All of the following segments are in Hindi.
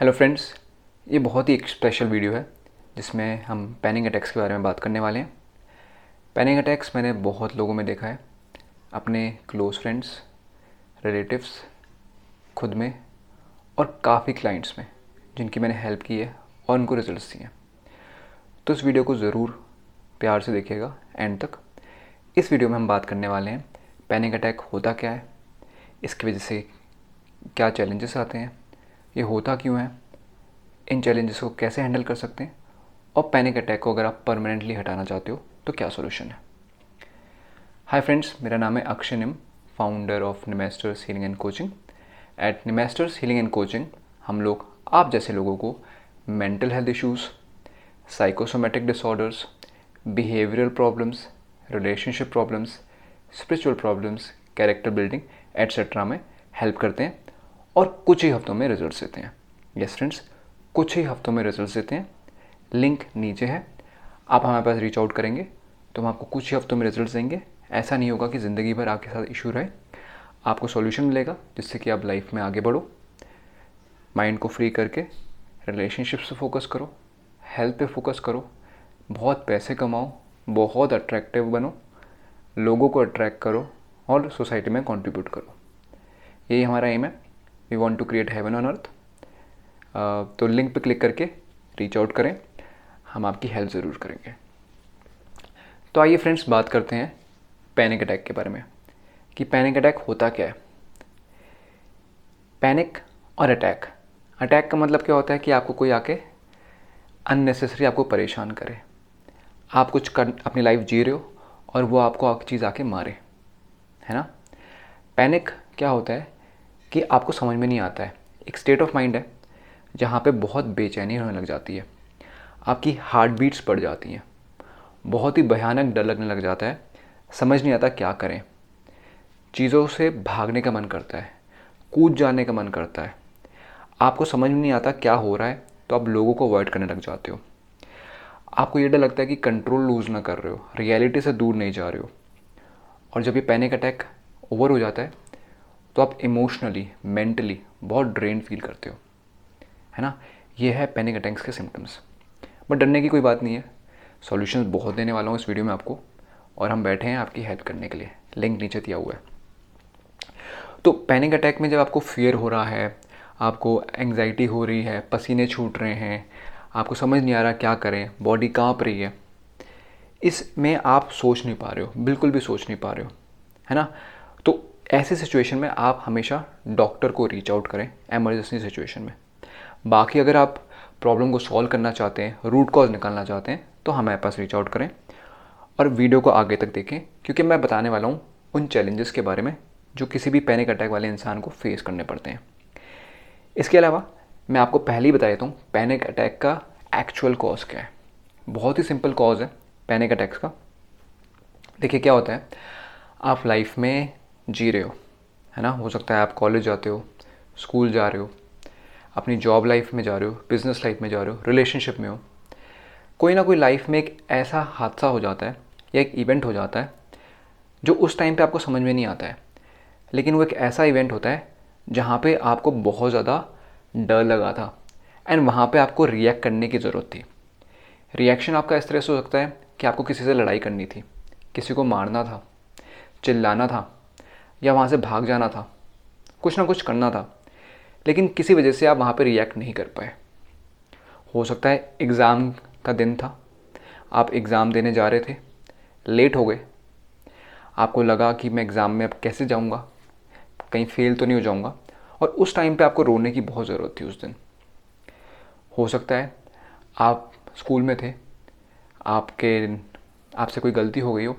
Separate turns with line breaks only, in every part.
हेलो फ्रेंड्स, ये बहुत ही एक स्पेशल वीडियो है जिसमें हम पैनिक अटैक्स के बारे में बात करने वाले हैं। पैनिक अटैक्स मैंने बहुत लोगों में देखा है, अपने क्लोज फ्रेंड्स, रिलेटिव्स, खुद में और काफ़ी क्लाइंट्स में जिनकी मैंने हेल्प की है और उनको रिजल्ट्स दिए हैं। तो इस वीडियो को ज़रूर प्यार से देखिएगा एंड तक। इस वीडियो में हम बात करने वाले हैं पैनिक अटैक होता क्या है, इसकी वजह से क्या चैलेंजेस आते हैं, ये होता क्यों है, इन चैलेंजेस को कैसे हैंडल कर सकते हैं और पैनिक अटैक को अगर आप परमानेंटली हटाना चाहते हो तो क्या सोल्यूशन है। हाय फ्रेंड्स, मेरा नाम है Akshay Nim, founder of Nimesters healing and coaching. At Nimesters healing and coaching हम लोग आप जैसे लोगों को mental health issues, psychosomatic disorders, behavioural problems, relationship problems, spiritual problems, character building etcetera में हेल्प करते हैं और कुछ ही हफ्तों में रिजल्ट्स देते हैं। यस फ्रेंड्स, कुछ ही हफ्तों में रिजल्ट्स देते हैं। लिंक नीचे है, आप हमारे पास रीच आउट करेंगे तो हम आपको कुछ ही हफ्तों में रिजल्ट्स देंगे। ऐसा नहीं होगा कि ज़िंदगी भर आपके साथ इशू रहे, आपको सॉल्यूशन मिलेगा जिससे कि आप लाइफ में आगे बढ़ो। माइंड को फ्री करके रिलेशनशिप्स पे फोकस करो, हेल्थ पे फोकस करो, बहुत पैसे कमाओ, बहुत अट्रैक्टिव बनो, लोगों को अट्रैक्ट करो और सोसाइटी में कंट्रीब्यूट करो। यही हमारा एम है। We want to create heaven on earth. तो लिंक पे क्लिक करके रीच आउट करें, हम आपकी हेल्प ज़रूर करेंगे। तो आइए फ्रेंड्स, बात करते हैं पैनिक अटैक के बारे में कि पैनिक अटैक होता क्या है। पैनिक और अटैक, अटैक का मतलब क्या होता है कि आपको कोई आके अननेसेसरी आपको परेशान करे। आप कुछ कर अपनी लाइफ जी रहे हो और वो आपको चीज़ आके मारे, है ना। पैनिक क्या होता है कि आपको समझ में नहीं आता है, एक स्टेट ऑफ माइंड है जहाँ पे बहुत बेचैनी होने लग जाती है, आपकी हार्ट बीट्स बढ़ जाती हैं, बहुत ही भयानक डर लगने लग जाता है, समझ नहीं आता क्या करें, चीज़ों से भागने का मन करता है, कूद जाने का मन करता है, आपको समझ में नहीं आता क्या हो रहा है तो आप लोगों को अवॉइड करने लग जाते हो। आपको ये डर लगता है कि कंट्रोल लूज़ ना कर रहे हो, रियलिटी से दूर नहीं जा रहे हो। और जब ये पैनिक अटैक ओवर हो जाता है तो आप इमोशनली, मेंटली बहुत ड्रेन फील करते हो, है ना। ये है पैनिक अटैक्स के सिम्टम्स। बट डरने की कोई बात नहीं है, सॉल्यूशंस बहुत देने वाला हूँ इस वीडियो में आपको, और हम बैठे हैं आपकी हेल्प करने के लिए। लिंक नीचे दिया हुआ है। तो पैनिक अटैक में जब आपको फियर हो रहा है, आपको एंग्जाइटी हो रही है, पसीने छूट रहे हैं, आपको समझ नहीं आ रहा क्या करें, बॉडी काँप रही है, इसमें आप सोच नहीं पा रहे हो, बिल्कुल भी सोच नहीं पा रहे हो, है ना। तो ऐसी सिचुएशन में आप हमेशा डॉक्टर को रीच आउट करें एमरजेंसी सिचुएशन में। बाकी अगर आप प्रॉब्लम को सॉल्व करना चाहते हैं, रूट कॉज निकालना चाहते हैं, तो हमारे पास रीच आउट करें और वीडियो को आगे तक देखें, क्योंकि मैं बताने वाला हूँ उन चैलेंजेस के बारे में जो किसी भी पैनिक अटैक वाले इंसान को फेस करने पड़ते हैं। इसके अलावा मैं आपको पहले ही बता देता हूँ पैनिक अटैक का एक्चुअल कॉज क्या है। बहुत ही सिंपल कॉज है पैनिक अटैक्स का। देखिए क्या होता है, आप लाइफ में जी रहे हो, है ना। हो सकता है आप कॉलेज जाते हो, स्कूल जा रहे हो, अपनी जॉब लाइफ में जा रहे हो, बिजनेस लाइफ में जा रहे हो, रिलेशनशिप में हो। कोई ना कोई लाइफ में एक ऐसा हादसा हो जाता है या एक इवेंट हो जाता है जो उस टाइम पे आपको समझ में नहीं आता है, लेकिन वो एक ऐसा इवेंट होता है जहाँ पे आपको बहुत ज़्यादा डर लगा था एंड वहाँ पे आपको रिएक्ट करने की ज़रूरत थी। रिएक्शन आपका इस तरह से हो सकता है कि आपको किसी से लड़ाई करनी थी, किसी को मारना था, चिल्लाना था या वहाँ से भाग जाना था, कुछ ना कुछ करना था, लेकिन किसी वजह से आप वहाँ पे रिएक्ट नहीं कर पाए। हो सकता है एग्ज़ाम का दिन था, आप एग्ज़ाम देने जा रहे थे, लेट हो गए, आपको लगा कि मैं एग्ज़ाम में अब कैसे जाऊँगा, कहीं फेल तो नहीं हो जाऊँगा, और उस टाइम पे आपको रोने की बहुत ज़रूरत थी उस दिन। हो सकता है आप स्कूल में थे, आपसे कोई गलती हो गई हो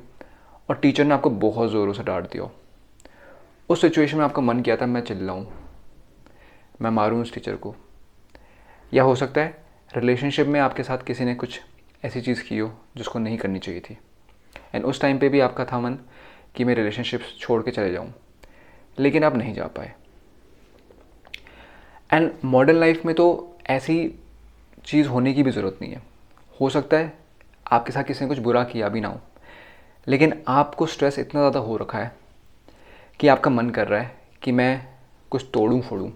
और टीचर ने आपको बहुत ज़ोरों से डांट दिया हो। उस सिचुएशन में आपका मन किया था मैं चिल्लाऊँ, मैं मारूँ उस टीचर को। या हो सकता है रिलेशनशिप में आपके साथ किसी ने कुछ ऐसी चीज़ की हो जिसको नहीं करनी चाहिए थी, एंड उस टाइम पे भी आपका था मन कि मैं रिलेशनशिप छोड़ के चले जाऊँ, लेकिन आप नहीं जा पाए। एंड मॉडर्न लाइफ में तो ऐसी चीज़ होने की भी ज़रूरत नहीं है। हो सकता है आपके साथ किसी ने कुछ बुरा किया भी ना हो, लेकिन आपको स्ट्रेस इतना ज़्यादा हो रखा है कि आपका मन कर रहा है कि मैं कुछ तोड़ूं फोड़ूं,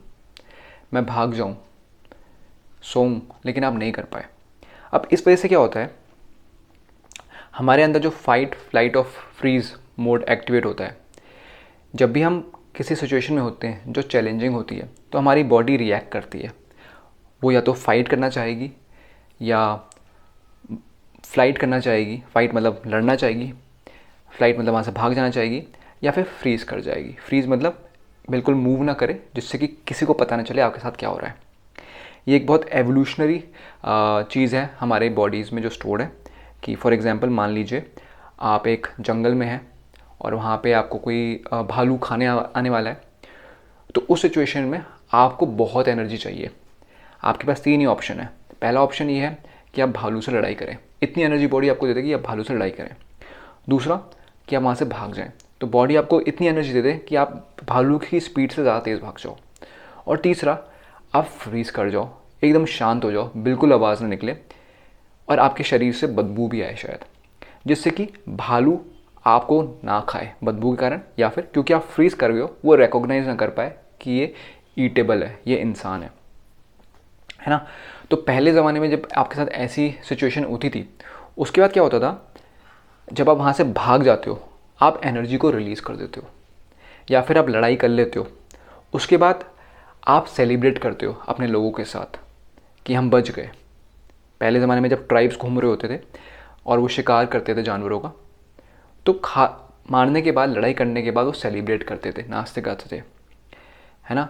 मैं भाग जाऊं, सोऊं, लेकिन आप नहीं कर पाए। अब इस वजह से क्या होता है, हमारे अंदर जो fight flight of freeze mode activate होता है। जब भी हम किसी सिचुएशन में होते हैं जो चैलेंजिंग होती है, तो हमारी बॉडी रिएक्ट करती है। वो या तो फाइट करना चाहेगी, या फ्लाइट करना चाहेगी, फाइट मतलब लड़ना चाहेगी, फ्लाइट मतलब वहाँ से भाग जाना चाहेगी, या फिर फ्रीज़ कर जाएगी। फ्रीज़ मतलब बिल्कुल मूव ना करे, जिससे कि किसी को पता ना चले आपके साथ क्या हो रहा है। ये एक बहुत एवोल्यूशनरी चीज़ है हमारे बॉडीज़ में जो स्टोर्ड है। कि फॉर एग्ज़ाम्पल मान लीजिए आप एक जंगल में हैं और वहाँ पे आपको कोई भालू खाने आने वाला है, तो उस सिचुएशन में आपको बहुत एनर्जी चाहिए। आपके पास 3 ही ऑप्शन है। पहला ऑप्शन ये है कि आप भालू से लड़ाई करें, इतनी एनर्जी बॉडी आपको दे देगी आप भालू से लड़ाई करें। दूसरा कि आप वहाँ से भाग जाएं, तो बॉडी आपको इतनी एनर्जी दे दे कि आप भालू की स्पीड से ज़्यादा तेज़ भाग जाओ। और तीसरा, आप फ्रीज़ कर जाओ, एकदम शांत हो जाओ, बिल्कुल आवाज़ ना निकले और आपके शरीर से बदबू भी आए शायद, जिससे कि भालू आपको ना खाए बदबू के कारण, या फिर क्योंकि आप फ्रीज़ कर गए हो वो रिकॉग्नाइज ना कर पाए कि ये ईटेबल है, ये इंसान है ना। तो पहले ज़माने में जब आपके साथ ऐसी सिचुएशन होती थी, उसके बाद क्या होता था, जब आप वहाँ से भाग जाते हो आप एनर्जी को रिलीज़ कर देते हो, या फिर आप लड़ाई कर लेते हो। उसके बाद आप सेलिब्रेट करते हो अपने लोगों के साथ कि हम बच गए। पहले ज़माने में जब ट्राइब्स घूम रहे होते थे और वो शिकार करते थे जानवरों का, तो मारने के बाद, लड़ाई करने के बाद वो सेलिब्रेट करते थे, नाचते गाते थे, है ना।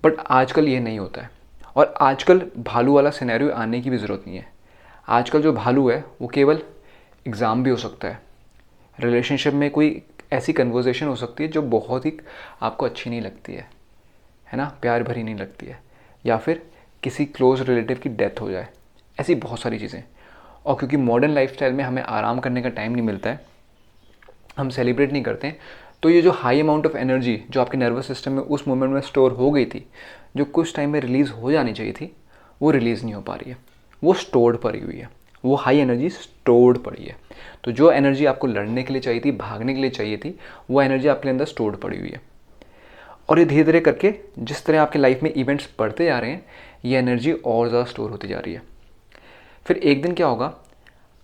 बट आजकल ये नहीं होता है, और आजकल भालू वाला सिनेरियो आने की भी ज़रूरत नहीं है। आजकल जो भालू है वो केवल एग्ज़ाम भी हो सकता है, रिलेशनशिप में कोई ऐसी कन्वर्सेशन हो सकती है जो बहुत ही आपको अच्छी नहीं लगती है ना, प्यार भरी नहीं लगती है, या फिर किसी क्लोज रिलेटिव की डेथ हो जाए, ऐसी बहुत सारी चीज़ें। और क्योंकि मॉडर्न लाइफस्टाइल में हमें आराम करने का टाइम नहीं मिलता है, हम सेलिब्रेट नहीं करते हैं, तो ये जो हाई अमाउंट ऑफ एनर्जी जो आपके नर्वस सिस्टम में उस मोमेंट में स्टोर हो गई थी, जो कुछ टाइम में रिलीज़ हो जानी चाहिए थी, वो रिलीज़ नहीं हो पा रही है, वो स्टोर्ड पड़ी हुई है, वो हाई एनर्जी स्टोर्ड पड़ी है। तो जो एनर्जी आपको लड़ने के लिए चाहिए थी, भागने के लिए चाहिए थी, वो एनर्जी आपके अंदर स्टोर्ड पड़ी हुई है। और ये धीरे धीरे करके जिस तरह आपके लाइफ में इवेंट्स बढ़ते जा रहे हैं, ये एनर्जी और ज़्यादा स्टोर होती जा रही है। फिर एक दिन क्या होगा,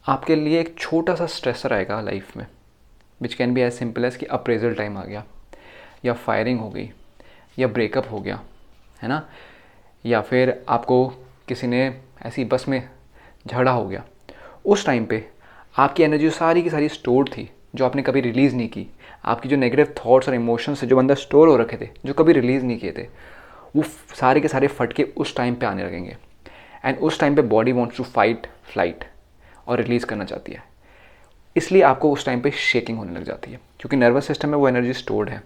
आपके लिए एक छोटा सा स्ट्रेसर आएगा लाइफ में, which can be as simple as कि अप्रेजल टाइम आ गया, या फायरिंग हो गई, या ब्रेकअप हो गया, है ना, या फिर आपको किसी ने ऐसी बस में झगड़ा हो गया। उस टाइम पे आपकी एनर्जी सारी की सारी स्टोर थी, जो आपने कभी रिलीज़ नहीं की, आपकी जो नेगेटिव थॉट्स और इमोशंस जो अंदर स्टोर हो रखे थे, जो कभी रिलीज़ नहीं किए थे, वो सारे के सारे फटके उस टाइम पे आने लगेंगे। एंड उस टाइम पे body wants to fight flight और रिलीज़ करना चाहती है, इसलिए आपको उस टाइम पे शेकिंग होने लग जाती है, क्योंकि नर्वस सिस्टम में वो एनर्जी स्टोर्ड है।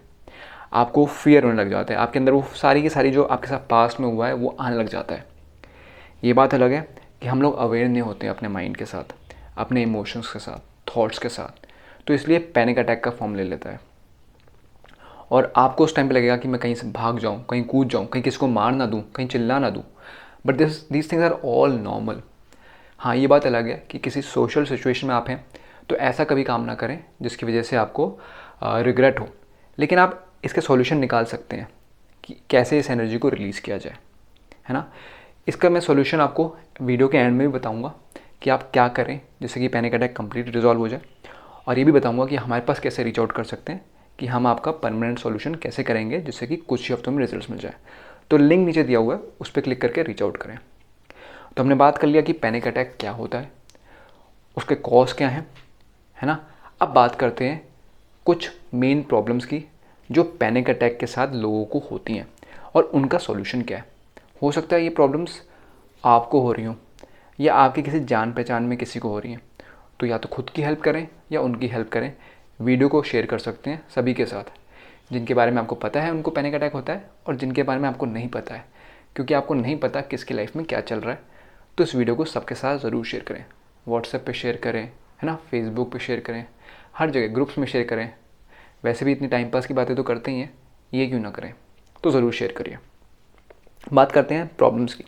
आपको फियर होने लग जाता है, आपके अंदर वो सारी की सारी जो आपके साथ पास्ट में हुआ है वो आने लग जाता है। ये बात अलग है कि हम लोग अवेयर नहीं होते अपने माइंड के साथ, अपने इमोशंस के साथ, थॉट्स के साथ, तो इसलिए पैनिक अटैक का फॉर्म ले लेता है। और आपको उस टाइम पे लगेगा कि मैं कहीं से भाग जाऊँ, कहीं कूद जाऊँ, कहीं किसी को मार ना दूँ, कहीं चिल्ला ना दूँ। But these things are all normal. हाँ, ये बात अलग है कि किसी सोशल सिचुएशन में आप हैं तो ऐसा कभी काम ना करें जिसकी वजह से आपको रिग्रेट हो। लेकिन आप इसके सॉल्यूशन निकाल सकते हैं कि कैसे इस एनर्जी को रिलीज़ किया जाए, है ना। इसका मैं सॉल्यूशन आपको वीडियो के एंड में भी बताऊंगा कि आप क्या करें जिससे कि पैनिक अटैक कंप्लीट रिजॉल्व हो जाए, और ये भी बताऊंगा कि हमारे पास कैसे रीच आउट कर सकते हैं, कि हम आपका परमानेंट सॉल्यूशन कैसे करेंगे जिससे कि कुछ ही हफ्तों में रिजल्ट्स मिल जाए। तो लिंक नीचे दिया हुआ है, उस पर क्लिक करके रीच आउट करें। तो हमने बात कर लिया कि पैनिक अटैक क्या होता है, उसके कॉज क्या हैं, है ना। अब बात करते हैं कुछ मेन प्रॉब्लम्स की जो पैनिक अटैक के साथ लोगों को होती हैं और उनका सॉल्यूशन क्या है। हो सकता है ये प्रॉब्लम्स आपको हो रही हों, या आपके किसी जान पहचान में किसी को हो रही हैं, तो या तो खुद की हेल्प करें या उनकी हेल्प करें। वीडियो को शेयर कर सकते हैं सभी के साथ, जिनके बारे में आपको पता है उनको पैनिक अटैक होता है, और जिनके बारे में आपको नहीं पता है, क्योंकि आपको नहीं पता किसकी लाइफ में क्या चल रहा है। तो इस वीडियो को सबके साथ ज़रूर शेयर करें, व्हाट्सएप पे शेयर करें, है ना, फेसबुक पे शेयर करें, हर जगह ग्रुप्स में शेयर करें। वैसे भी इतनी टाइम पास की बातें तो करते ही हैं, ये क्यों ना करें, तो ज़रूर शेयर करिए। बात करते हैं प्रॉब्लम्स की।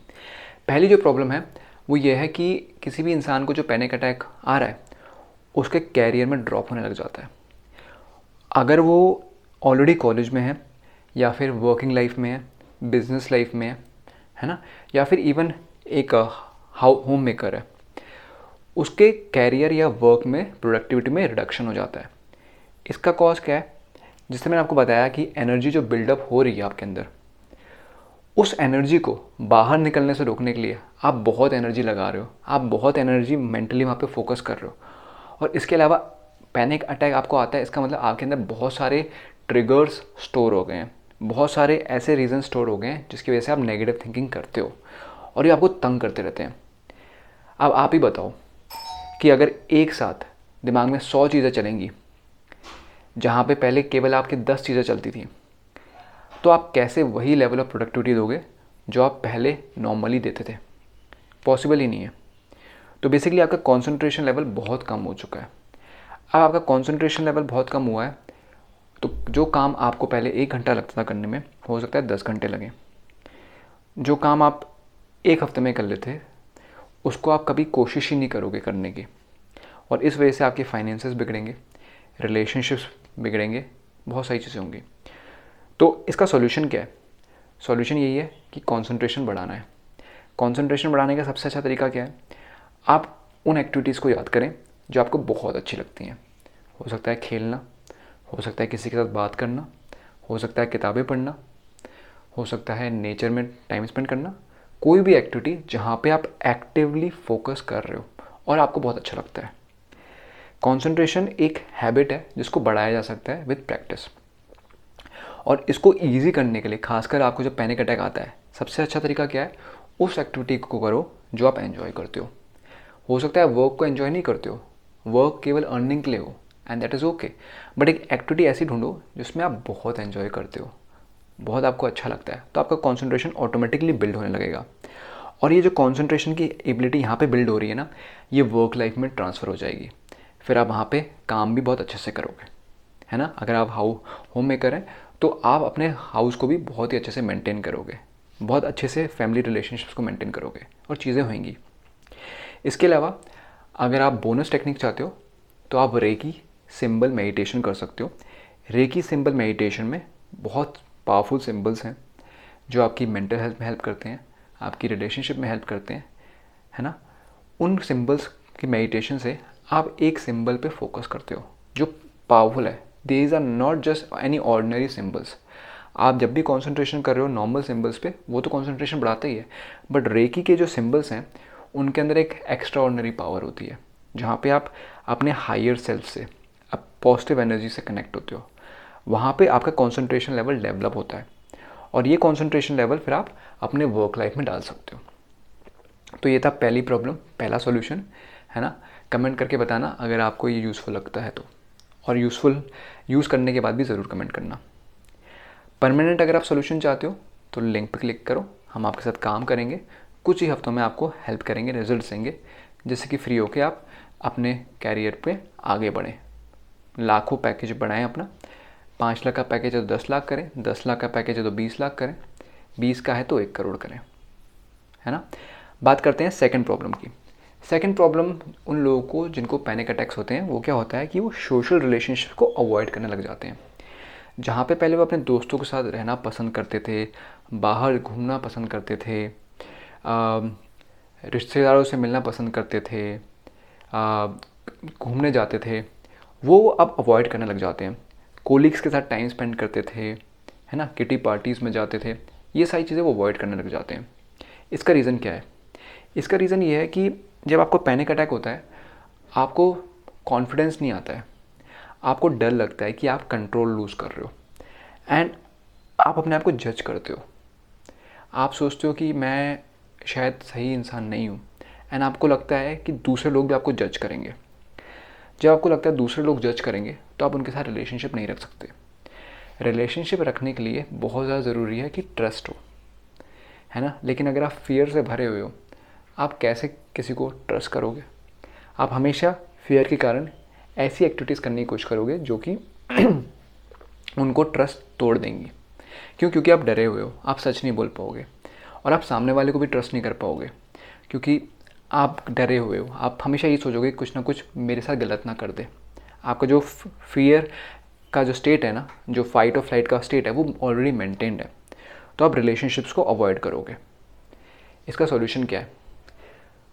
पहली जो प्रॉब्लम है वो ये है कि किसी भी इंसान को जो पैनिक अटैक आ रहा है उसके कैरियर में ड्रॉप होने लग जाता है। अगर वो ऑलरेडी कॉलेज में है, या फिर वर्किंग लाइफ में है, बिजनेस लाइफ में है ना, या फिर इवन एक होम मेकर है, उसके कैरियर या वर्क में प्रोडक्टिविटी में रिडक्शन हो जाता है। इसका कॉज क्या है? जिससे मैंने आपको बताया कि एनर्जी जो बिल्डअप हो रही है आपके अंदर, उस एनर्जी को बाहर निकलने से रोकने के लिए आप बहुत एनर्जी लगा रहे हो, आप बहुत एनर्जी मेंटली वहाँ पे फोकस कर रहे हो। और इसके अलावा पैनिक अटैक आपको आता है, इसका मतलब आपके अंदर बहुत सारे ट्रिगर्स स्टोर हो गए हैं, बहुत सारे ऐसे रीज़न स्टोर हो गए हैं जिसकी वजह से आप नेगेटिव थिंकिंग करते हो और ये आपको तंग करते रहते हैं। अब आप ही बताओ कि अगर एक साथ दिमाग में 100 चीज़ें चलेंगी जहाँ पे पहले केवल आपकी 10 चीज़ें चलती थी, तो आप कैसे वही लेवल ऑफ प्रोडक्टिविटी दोगे जो आप पहले नॉर्मली देते थे? पॉसिबल ही नहीं है। तो बेसिकली आपका कॉन्सेंट्रेशन लेवल बहुत कम हो चुका है। अब आपका कॉन्सेंट्रेशन लेवल बहुत कम हुआ है तो जो काम आपको पहले 1 घंटा लगता था करने में, हो सकता है 10 घंटे लगे। जो काम आप 1 हफ्ते में कर लेते उसको आप कभी कोशिश ही नहीं करोगे करने की, और इस वजह से आपके फाइनेंसेस बिगड़ेंगे, रिलेशनशिप्स बिगड़ेंगे, बहुत सारी चीज़ें होंगी। तो इसका सॉल्यूशन क्या है? सॉल्यूशन यही है कि कंसंट्रेशन बढ़ाना है। कंसंट्रेशन बढ़ाने का सबसे अच्छा तरीका क्या है? आप उन एक्टिविटीज़ को याद करें जो आपको बहुत अच्छी लगती हैं। हो सकता है खेलना, हो सकता है किसी के साथ बात करना, हो सकता है किताबें पढ़ना, हो सकता है नेचर में टाइम स्पेंड करना। कोई भी एक्टिविटी जहाँ पे आप एक्टिवली फोकस कर रहे हो और आपको बहुत अच्छा लगता है। कंसंट्रेशन एक हैबिट है जिसको बढ़ाया जा सकता है विद प्रैक्टिस। और इसको ईजी करने के लिए, खासकर आपको जब पैनिक अटैक आता है, सबसे अच्छा तरीका क्या है? उस एक्टिविटी को करो जो आप एंजॉय करते हो सकता है वर्क को एंजॉय नहीं करते हो, वर्क केवल अर्निंग के लिए हो, and that is okay, but एक एक्टिविटी ऐसी ढूंढो जिसमें आप बहुत एंजॉय करते हो, बहुत आपको अच्छा लगता है, तो आपका कॉन्सेंट्रेशन ऑटोमेटिकली बिल्ड होने लगेगा। और ये जो कॉन्सेंट्रेशन की एबिलिटी यहाँ पे बिल्ड हो रही है ना, ये वर्क लाइफ में ट्रांसफ़र हो जाएगी। फिर आप वहाँ पे काम भी बहुत अच्छे से करोगे, है ना। अगर आप होम मेकर हैं तो आप अपने हाउस को भी बहुत ही अच्छे से मेंटेन करोगे, बहुत अच्छे से फैमिली रिलेशनशिप्स को मेंटेन करोगे और चीज़ें होंगी। इसके अलावा अगर आप बोनस टेक्निक चाहते हो तो आप रेकी सिंबल मेडिटेशन कर सकते हो। रेकी सिंबल मेडिटेशन में बहुत पावरफुल सिंबल्स हैं जो आपकी मेंटल हेल्थ में हेल्प करते हैं, आपकी रिलेशनशिप में हेल्प करते हैं, है ना। उन सिंबल्स की मेडिटेशन से आप एक सिंबल पे फोकस करते हो जो पावरफुल है। These are not just any ordinary symbols. आप जब भी कंसंट्रेशन कर रहे हो नॉर्मल सिंबल्स पे, वो तो कंसंट्रेशन बढ़ाता ही है, बट रेकी के जो सिंबल्स हैं उनके अंदर एक एक्स्ट्रा ऑर्डिनरी पावर होती है जहाँ पे आप अपने हायर सेल्फ से, आप पॉजिटिव एनर्जी से कनेक्ट होते हो। वहाँ पे आपका कंसंट्रेशन लेवल डेवलप होता है और ये कंसंट्रेशन लेवल फिर आप अपने वर्क लाइफ में डाल सकते हो। तो ये था पहली प्रॉब्लम, पहला सॉल्यूशन, है ना। कमेंट करके बताना अगर आपको ये यूज़फुल लगता है तो, और यूज़ करने के बाद भी ज़रूर कमेंट करना। परमानेंट अगर आप सोल्यूशन चाहते हो तो लिंक पर क्लिक करो, हम आपके साथ काम करेंगे, कुछ ही हफ्तों में आपको हेल्प करेंगे, रिजल्ट देंगे, जिससे कि फ्री होकर आप अपने कैरियर पे आगे बढ़ें। लाखों पैकेज बढ़ाएं अपना। 5 लाख का पैकेज है तो 10 लाख करें, 10 लाख का पैकेज है तो 20 लाख करें, 20 का है तो 1 करोड़ करें, है ना। बात करते हैं सेकंड प्रॉब्लम की। सेकंड प्रॉब्लम उन लोगों को जिनको पैनिक अटैक्स होते हैं, वो क्या होता है कि वो सोशल रिलेशनशिप को अवॉइड करने लग जाते हैं। जहाँ पे पहले वो अपने दोस्तों के साथ रहना पसंद करते थे, बाहर घूमना पसंद करते थे, रिश्तेदारों से मिलना पसंद करते थे, घूमने जाते थे, वो अब अवॉइड करने लग जाते हैं। कोलीग्स के साथ टाइम स्पेंड करते थे, है ना, किटी पार्टीज़ में जाते थे, ये सारी चीज़ें वो अवॉइड करने लग जाते हैं। इसका रीज़न क्या है? इसका रीज़न ये है कि जब आपको पैनिक अटैक होता है, आपको कॉन्फिडेंस नहीं आता है, आपको डर लगता है कि आप कंट्रोल लूज़ कर रहे हो, एंड आप अपने आप को जज करते हो। आप सोचते हो कि मैं शायद सही इंसान नहीं हूँ, एंड आपको लगता है कि दूसरे लोग भी आपको जज करेंगे। जब आपको लगता है दूसरे लोग जज करेंगे तो आप उनके साथ रिलेशनशिप नहीं रख सकते। रिलेशनशिप रखने के लिए बहुत ज़्यादा ज़रूरी है कि ट्रस्ट हो, है ना। लेकिन अगर आप फियर से भरे हुए हो, आप कैसे किसी को ट्रस्ट करोगे? आप हमेशा फियर के कारण ऐसी एक्टिविटीज़ करने की कोशिश करोगे जो कि उनको ट्रस्ट तोड़ देंगी। क्यों? क्योंकि आप डरे हुए हो, आप सच नहीं बोल पाओगे, और आप सामने वाले को भी ट्रस्ट नहीं कर पाओगे क्योंकि आप डरे हुए हो। आप हमेशा ये सोचोगे कुछ ना कुछ मेरे साथ गलत ना कर दे। आपका जो फियर का जो स्टेट है ना, जो फाइट और फ्लाइट का स्टेट है, वो ऑलरेडी मेंटेन्ड है, तो आप रिलेशनशिप्स को अवॉइड करोगे। इसका सॉल्यूशन क्या है?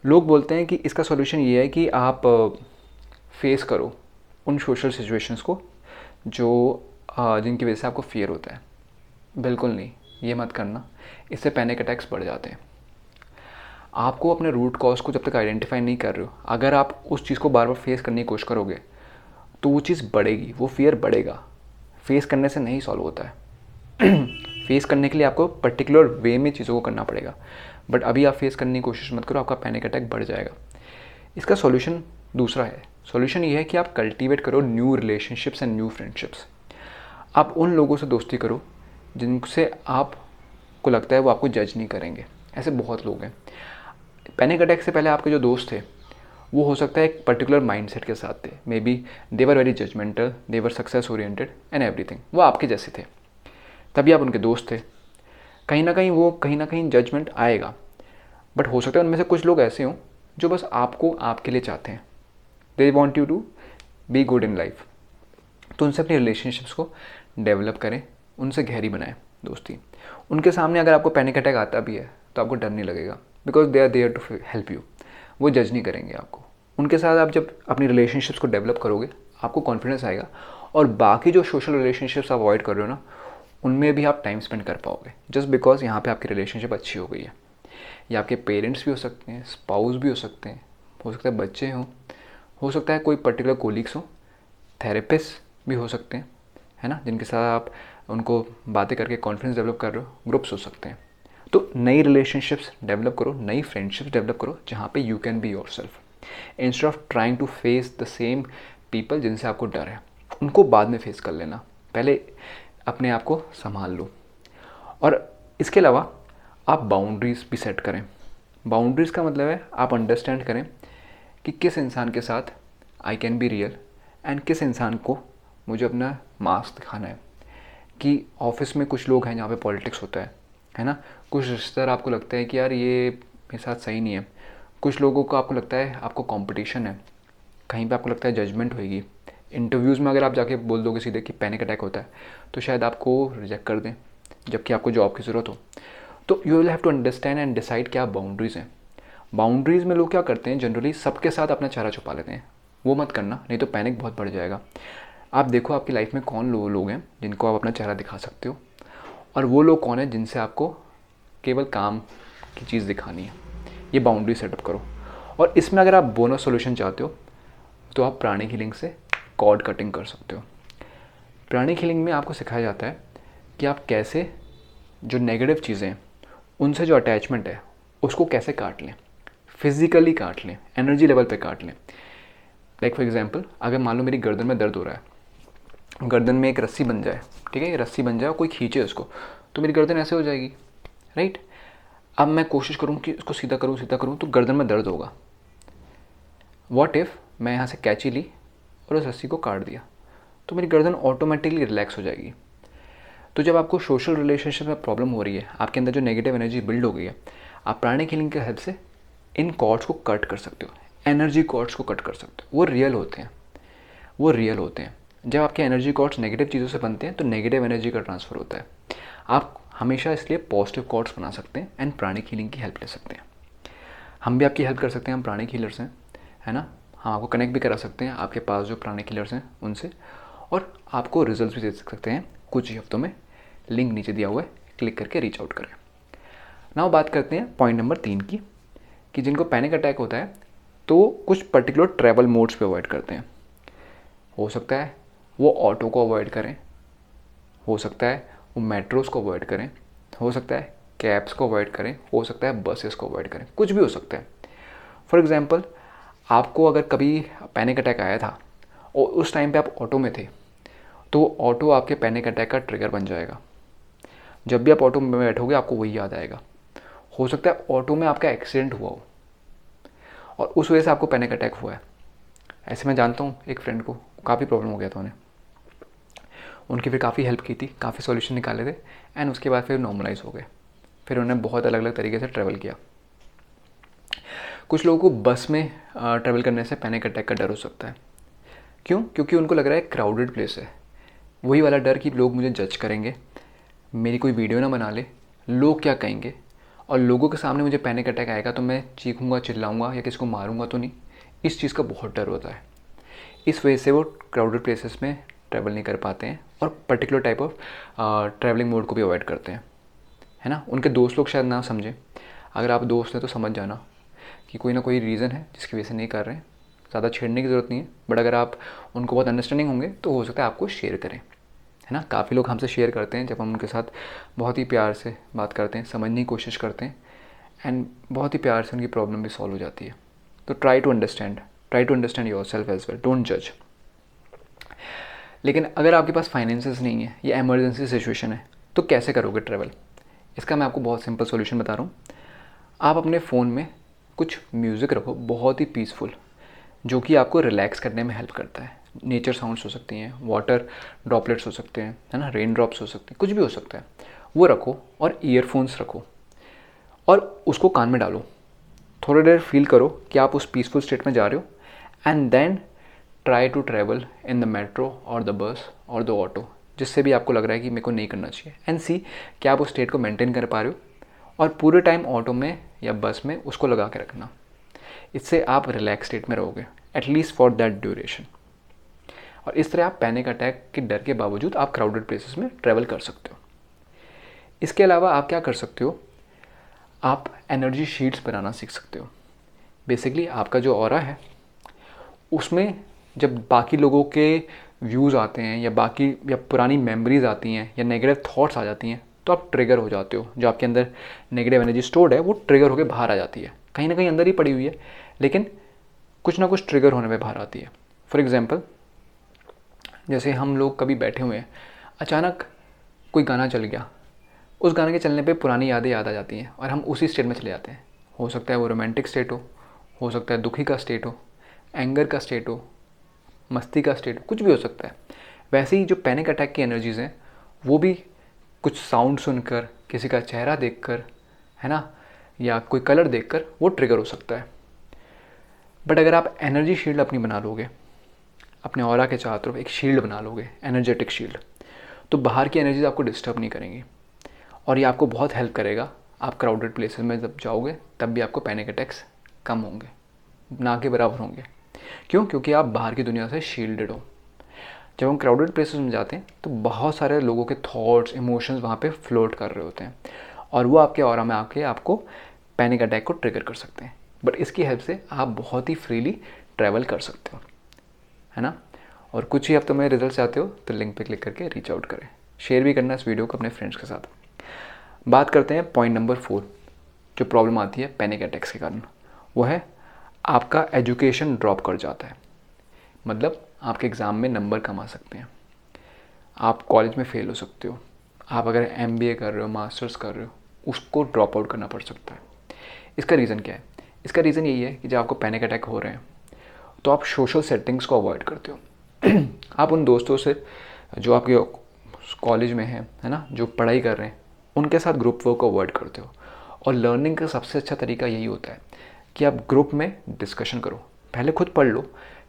लोग बोलते हैं कि इसका सॉल्यूशन ये है कि आप फेस करो उन सोशल सिचुएशंस को जो जिनकी वजह से आपको फियर होता है। बिल्कुल नहीं, ये मत करना, इससे पैनिक अटैक्स बढ़ जाते हैं। आपको अपने रूट कॉज को जब तक आइडेंटिफाई नहीं कर रहे हो, अगर आप उस चीज़ को बार बार फेस करने की कोशिश करोगे तो वो चीज़ बढ़ेगी, वो फियर बढ़ेगा। फेस करने से नहीं सॉल्व होता है। फेस करने के लिए आपको पर्टिकुलर वे में चीज़ों को करना पड़ेगा, बट अभी आप फेस करने की कोशिश मत करो, आपका पैनिक अटैक बढ़ जाएगा। इसका सॉल्यूशन दूसरा है। सॉल्यूशन ये है कि आप कल्टीवेट करो new relationships and new friendships. आप उन लोगों से दोस्ती करो जिनसे आपको लगता है वो आपको जज नहीं करेंगे। ऐसे बहुत लोग हैं। पैनिक अटैक से पहले आपके जो दोस्त थे वो हो सकता है एक पर्टिकुलर माइंडसेट के साथ थे। May be they were very judgmental, they were success oriented and everything. वो आपके जैसे थे, तभी आप उनके दोस्त थे। कहीं ना कहीं जजमेंट आएगा, बट हो सकता है उनमें से कुछ लोग ऐसे हों जो बस आपको आपके लिए चाहते हैं। They want you to be good in life. तो उनसे अपनी रिलेशनशिप्स को डेवलप करें, उनसे गहरी बनाएं दोस्ती। उनके सामने अगर आपको पैनिक अटैक आता भी है तो आपको डर नहीं लगेगा, because they are there to help you. वो जज नहीं करेंगे आपको। उनके साथ आप जब अपनी रिलेशनशिप्स को डेवलप करोगे आपको कॉन्फिडेंस आएगा, और बाकी जो सोशल रिलेशनशिप्स आप अवॉइड कर रहे हो ना, उनमें भी आप टाइम स्पेंड कर पाओगे, जस्ट बिकॉज यहाँ पे आपकी रिलेशनशिप अच्छी हो गई है। ये आपके पेरेंट्स भी हो सकते हैं, स्पाउस भी हो सकता है बच्चे हों, हो सकता है कोई पर्टिकुलर कोलीग्स हों, थेरेपिस्ट भी हो सकते हैं, है ना, जिनके साथ आप उनको बातें करके कॉन्फिडेंस डेवलप कर रहे हो। ग्रुप्स हो सकते हैं। तो नई रिलेशनशिप्स डेवलप करो, नई फ्रेंडशिप्स डेवलप करो जहाँ पे you can be yourself, instead of trying to face the same people जिनसे आपको डर है। उनको बाद में फेस कर लेना, पहले अपने आप को संभाल लो। और इसके अलावा आप बाउंड्रीज भी सेट करें। बाउंड्रीज का मतलब है आप अंडरस्टैंड करें कि किस इंसान के साथ I can be real and किस इंसान को मुझे अपना मास्क दिखाना है। कि ऑफिस में कुछ लोग हैं जहाँ पे पॉलिटिक्स होता है ना। कुछ रिश्तेदार आपको लगता है कि यार ये मेरे साथ सही नहीं है। कुछ लोगों को आपको लगता है आपको कंपटीशन है, कहीं पे आपको लगता है जजमेंट होएगी। इंटरव्यूज़ में अगर आप जाके बोल दोगे सीधे कि पैनिक अटैक होता है तो शायद आपको रिजेक्ट कर दें, जबकि आपको जॉब की ज़रूरत हो। तो you will have to understand and decide क्या बाउंड्रीज़ हैं। बाउंड्रीज़ में लोग क्या करते हैं, जनरली सबके साथ अपना चेहरा छुपा लेते हैं। वो मत करना, नहीं तो पैनिक बहुत बढ़ जाएगा। आप देखो आपकी लाइफ में कौन लोग हैं जिनको आप अपना चेहरा दिखा सकते हो, और वो लोग कौन हैं जिनसे आपको केवल काम की चीज़ दिखानी है। ये बाउंड्री सेटअप करो। और इसमें अगर आप बोनस सॉल्यूशन चाहते हो तो आप प्राणिक हीलिंग से कॉर्ड कटिंग कर सकते हो। प्राणिक हीलिंग में आपको सिखाया जाता है कि आप कैसे जो नेगेटिव चीज़ें हैं उनसे जो अटैचमेंट है उसको कैसे काट लें, फिजिकली काट लें, एनर्जी लेवल पे काट लें। लाइक फॉर एग्जांपल, अगर मान लो मेरी गर्दन में दर्द हो रहा है, गर्दन में एक रस्सी बन जाए, ठीक है, ये रस्सी बन जाए और कोई खींचे उसको, तो मेरी गर्दन ऐसे हो जाएगी, राइट। अब मैं कोशिश करूँ कि इसको सीधा करूँ तो गर्दन में दर्द होगा। व्हाट इफ़ मैं यहाँ से कैंची ली और उस रस्सी को काट दिया, तो मेरी गर्दन ऑटोमेटिकली रिलैक्स हो जाएगी। तो जब आपको सोशल रिलेशनशिप में प्रॉब्लम हो रही है, आपके अंदर जो नेगेटिव एनर्जी बिल्ड हो गई है, आप प्राणिक हीलिंग की हेल्प से इन कॉर्ड्स को कट कर सकते हो, एनर्जी कॉर्ड्स को कट कर सकते हो। वो रियल होते हैं। जब आपके एनर्जी कॉर्ड्स नेगेटिव चीज़ों से बनते हैं तो नेगेटिव एनर्जी का ट्रांसफ़र होता है। आप हमेशा इसलिए पॉजिटिव कॉर्ड्स बना सकते हैं एंड प्राणिक हीलिंग की हेल्प ले सकते हैं। हम भी आपकी हेल्प कर सकते हैं, हम प्राणिक हीलर्स हैं, है ना। हम आपको कनेक्ट भी करा सकते हैं आपके पास जो प्राणिक हीलर्स हैं उनसे, और आपको रिजल्ट भी दे सकते हैं कुछ ही हफ्तों में। लिंक नीचे दिया हुआ है, क्लिक करके रीच आउट करें। नाउ बात करते हैं पॉइंट नंबर 3 की, कि जिनको पैनिक अटैक होता है तो कुछ पर्टिकुलर ट्रैवल मोड्स पे अवॉइड करते हैं। हो सकता है वो ऑटो को अवॉइड करें, हो सकता है वो मेट्रोज़ को अवॉइड करें, हो सकता है कैब्स को अवॉइड करें, हो सकता है बसेस को अवॉइड करें, कुछ भी हो सकता है। फॉर एग्ज़ाम्पल, आपको अगर कभी पैनिक अटैक आया था और उस टाइम पे आप ऑटो में थे, तो ऑटो आपके पैनिक अटैक का ट्रिगर बन जाएगा। जब भी आप ऑटो में बैठोगे आपको वही याद आएगा। हो सकता है ऑटो में आपका एक्सीडेंट हुआ हो और उस वजह से आपको पैनिक अटैक हुआ है। ऐसे मैं जानता हूँ एक फ्रेंड को काफ़ी प्रॉब्लम हो गया था उन्हें, उनकी फिर काफ़ी हेल्प की थी, काफ़ी सॉल्यूशन निकाले थे, एंड उसके बाद फिर नॉर्मलाइज हो गए। फिर उन्होंने बहुत अलग अलग तरीके से ट्रैवल किया। कुछ लोगों को बस में ट्रैवल करने से पैनिक अटैक का डर हो सकता है। क्यों? क्योंकि उनको लग रहा है क्राउडेड प्लेस है। वही वाला डर कि लोग मुझे जज करेंगे, मेरी कोई वीडियो ना बना ले, लोग क्या कहेंगे, और लोगों के सामने मुझे पैनिक अटैक आएगा तो मैं चीखूंगा, चिल्लाऊंगा या किसी को मारूंगा तो नहीं, इस चीज़ का बहुत डर होता है। इस वजह से वो क्राउडेड प्लेसेस में ट्रैवल नहीं कर पाते हैं और particular type of travelling mode को भी अवॉइड करते हैं, है ना। उनके दोस्त लोग शायद ना समझें, अगर आप दोस्त हैं तो समझ जाना कि कोई ना कोई रीज़न है जिसकी वजह से नहीं कर रहे हैं। ज़्यादा छेड़ने की ज़रूरत नहीं है, बट अगर आप उनको बहुत अंडरस्टैंडिंग होंगे तो हो सकता है आपको शेयर करें, है ना। काफ़ी लोग हमसे शेयर करते हैं जब हम उनके साथ बहुत ही प्यार से बात करते हैं, समझने की कोशिश करते हैं, एंड बहुत ही प्यार से उनकी प्रॉब्लम भी सॉल्व हो जाती है। तो try to understand yourself as well, don't जज। लेकिन अगर आपके पास फाइनेंसेस नहीं है या एमरजेंसी सिचुएशन है तो कैसे करोगे ट्रैवल? इसका मैं आपको बहुत सिंपल सॉल्यूशन बता रहा हूँ। आप अपने फ़ोन में कुछ म्यूज़िक रखो बहुत ही पीसफुल, जो कि आपको रिलैक्स करने में हेल्प करता है। नेचर साउंड्स हो सकती हैं, वाटर ड्रॉपलेट्स हो सकते हैं, है ना, रेन ड्रॉप्स हो सकते हैं, कुछ भी हो सकता है। वो रखो और ईयरफोन्स रखो और उसको कान में डालो। थोड़ी देर फील करो कि आप उस पीसफुल स्टेट में जा रहे हो, and then try to travel in the metro और द बस और द ऑटो, जिससे भी आपको लग रहा है कि मेरे को नहीं करना चाहिए, एंड सी कि आप उस स्टेट को मेंटेन कर पा रहे हो। और पूरे टाइम ऑटो में या बस में उसको लगा के रखना। इससे आप रिलैक्स स्टेट में रहोगे, एटलीस्ट फॉर दैट ड्यूरेशन। और इस तरह आप पैनिक अटैक के डर के बावजूद आप क्राउडेड प्लेसेस में ट्रैवल कर सकते हो। इसके अलावा आप क्या कर सकते हो, आप एनर्जी शीट्स बनाना सीख सकते हो। बेसिकली आपका जो ऑरा है उसमें जब बाकी लोगों के व्यूज़ आते हैं या पुरानी मेमोरीज आती हैं या नेगेटिव थॉट्स आ जाती हैं तो आप ट्रिगर हो जाते हो। जो आपके अंदर नेगेटिव एनर्जी स्टोर्ड है वो ट्रिगर होकर बाहर आ जाती है, कहीं ना कहीं अंदर ही पड़ी हुई है, लेकिन कुछ ना कुछ ट्रिगर होने में बाहर आती है। फॉर एग्ज़ाम्पल, जैसे हम लोग कभी बैठे हुए हैं, अचानक कोई गाना चल गया, उस गाने के चलने पे पुरानी यादें याद आ जाती हैं और हम उसी स्टेट में चले जाते हैं। हो सकता है वो रोमांटिक स्टेट हो सकता है दुखी का स्टेट हो, एंगर का स्टेट हो, मस्ती का स्टेट हो, कुछ भी हो सकता है। वैसे ही जो पैनिक अटैक की एनर्जीज़ हैं वो भी कुछ साउंड सुनकर, किसी का चेहरा देखकर, है ना, या कोई कलर देखकर वो ट्रिगर हो सकता है। बट अगर आप एनर्जी शील्ड अपनी बना लोगे, अपने ऑरा के चारों तरफ एक शील्ड बना लोगे, एनर्जेटिक शील्ड, तो बाहर की एनर्जीज आपको डिस्टर्ब नहीं करेंगी और ये आपको बहुत हेल्प करेगा। आप क्राउडेड प्लेसेस में जब जाओगे तब भी आपको पैनिक अटैक्स कम होंगे, ना के बराबर होंगे। क्यों? क्योंकि आप बाहर की दुनिया से शील्डेड हो। जब हम क्राउडेड प्लेसेस में जाते हैं तो बहुत सारे लोगों के थॉट्स, इमोशंस वहाँ पे फ्लोट कर रहे होते हैं और वो आपके ऑरा में आके आपको पैनिक अटैक को ट्रिगर कर सकते हैं। बट इसकी हेल्प से आप बहुत ही फ्रीली ट्रैवल कर सकते हो, है ना। और कुछ ही हफ्तों में रिजल्ट चाहते हो तो लिंक पे क्लिक करके रीच आउट करें। शेयर भी करना इस वीडियो को अपने फ्रेंड्स के साथ। बात करते हैं पॉइंट नंबर 4, जो प्रॉब्लम आती है पैनिक अटैक्स के कारण। वो है आपका एजुकेशन ड्रॉप कर जाता है। मतलब आपके एग्ज़ाम में नंबर कम आ सकते हैं, आप कॉलेज में फ़ेल हो सकते हो, आप अगर MBA कर रहे हो, मास्टर्स कर रहे हो, उसको ड्रॉप आउट करना पड़ सकता है। इसका रीज़न क्या है? इसका रीज़न यही है कि जब आपको पैनिक अटैक हो रहे हैं तो आप सोशल सेटिंग्स को अवॉइड करते हो। आप उन दोस्तों से जो आपके कॉलेज में हैं, है ना, जो पढ़ाई कर रहे हैं, उनके साथ ग्रुप वर्क को अवॉइड करते हो। और लर्निंग का सबसे अच्छा तरीका यही होता है कि आप ग्रुप में डिस्कशन करो। पहले खुद पढ़ लो,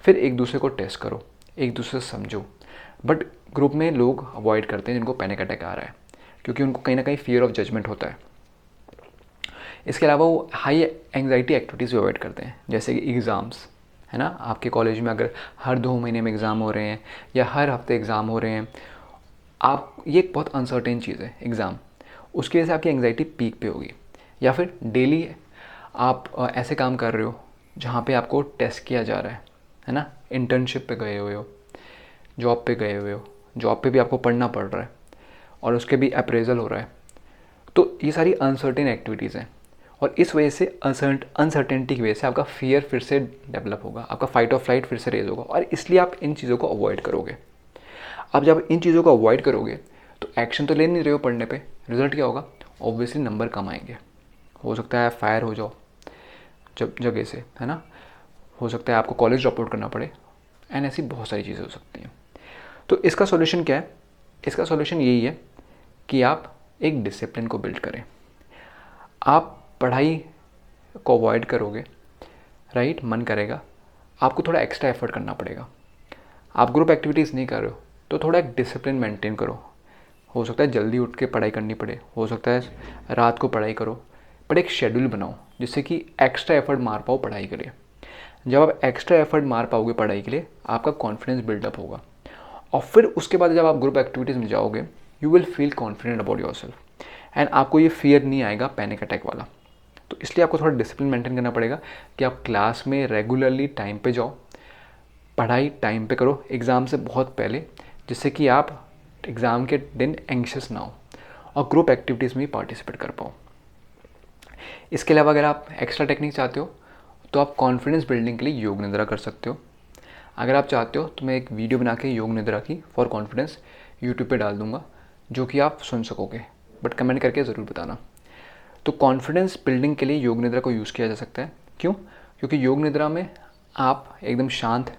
फिर एक दूसरे को टेस्ट करो, एक दूसरे से समझो। बट ग्रुप में लोग अवॉइड करते हैं जिनको पैनिक अटैक आ रहा है, क्योंकि उनको कहीं ना कहीं फियर ऑफ जजमेंट होता है। इसके अलावा वो हाई एंग्जाइटी एक्टिविटीज़ भी अवॉइड करते हैं, जैसे कि एग्ज़ाम्स, है ना। आपके कॉलेज में अगर हर 2 महीने में एग्ज़ाम हो रहे हैं या हर हफ्ते एग्ज़ाम हो रहे हैं, आप ये एक बहुत अनसर्टेन चीज़ है एग्ज़ाम, उसकी वजह से आपकी एंग्जाइटी पीक पे होगी। या फिर डेली आप ऐसे काम कर रहे हो जहाँ पे आपको टेस्ट किया जा रहा है ना, इंटर्नशिप पे गए हुए हो, जॉब पे गए हुए हो, जॉब पे भी आपको पढ़ना पड़ रहा है और उसके भी अप्रेजल हो रहा है। तो ये सारी अनसर्टेन एक्टिविटीज़ हैं और इस वजह से अनसर्टेनिटी की वजह से आपका फियर फिर से डेवलप होगा, आपका फाइट और फ्लाइट फिर से रेज होगा और इसलिए आप इन चीज़ों को अवॉइड करोगे। अब जब इन चीज़ों को अवॉइड करोगे तो एक्शन तो ले नहीं रहे हो पढ़ने पे, रिजल्ट क्या होगा? ऑब्वियसली नंबर कम आएंगे। हो सकता है फायर हो जाओ जब जगह से, है ना, हो सकता है आपको कॉलेज ड्रॉप आउट करना पड़े, एंड ऐसी बहुत सारी चीज़ें हो सकती हैं। तो इसका सॉल्यूशन क्या है? इसका सॉल्यूशन यही है कि आप एक डिसिप्लिन को बिल्ड करें। आप पढ़ाई को अवॉइड करोगे, राइट, मन करेगा, आपको थोड़ा एक्स्ट्रा एफर्ट करना पड़ेगा। आप ग्रुप एक्टिविटीज़ नहीं कर रहे हो तो थोड़ा एक डिसिप्लिन मेंटेन करो। हो सकता है जल्दी उठ के पढ़ाई करनी पड़े, हो सकता है रात को पढ़ाई करो, बट एक शेड्यूल बनाओ जिससे कि एक्स्ट्रा एफर्ट मार पाओ पढ़ाई के लिए। जब आप एक्स्ट्रा एफर्ट मार पाओगे पढ़ाई के लिए, आपका कॉन्फिडेंस बिल्डअप होगा, और फिर उसके बाद जब आप ग्रुप एक्टिविटीज़ में जाओगे, you will feel confident about your self, and आपको ये फियर नहीं आएगा पैनिक अटैक वाला। तो इसलिए आपको थोड़ा डिसिप्लिन मेंटेन करना पड़ेगा कि आप क्लास में रेगुलरली टाइम पे जाओ, पढ़ाई टाइम पे करो एग्ज़ाम से बहुत पहले, जिससे कि आप एग्ज़ाम के दिन एंग्शियस ना हो, और ग्रुप एक्टिविटीज़ में भी पार्टिसिपेट कर पाओ। इसके अलावा अगर आप एक्स्ट्रा टेक्निक चाहते हो तो आप कॉन्फिडेंस बिल्डिंग के लिए योग निद्रा कर सकते हो। अगर आप चाहते हो तो मैं एक वीडियो बना के योग निद्रा की फॉर कॉन्फिडेंस यूट्यूब पे डाल दूंगा, जो कि आप सुन सकोगे, बट कमेंट करके ज़रूर बताना। तो कॉन्फिडेंस बिल्डिंग के लिए योग निद्रा को यूज़ किया जा सकता है। क्यों? क्योंकि योग निद्रा में आप एकदम शांत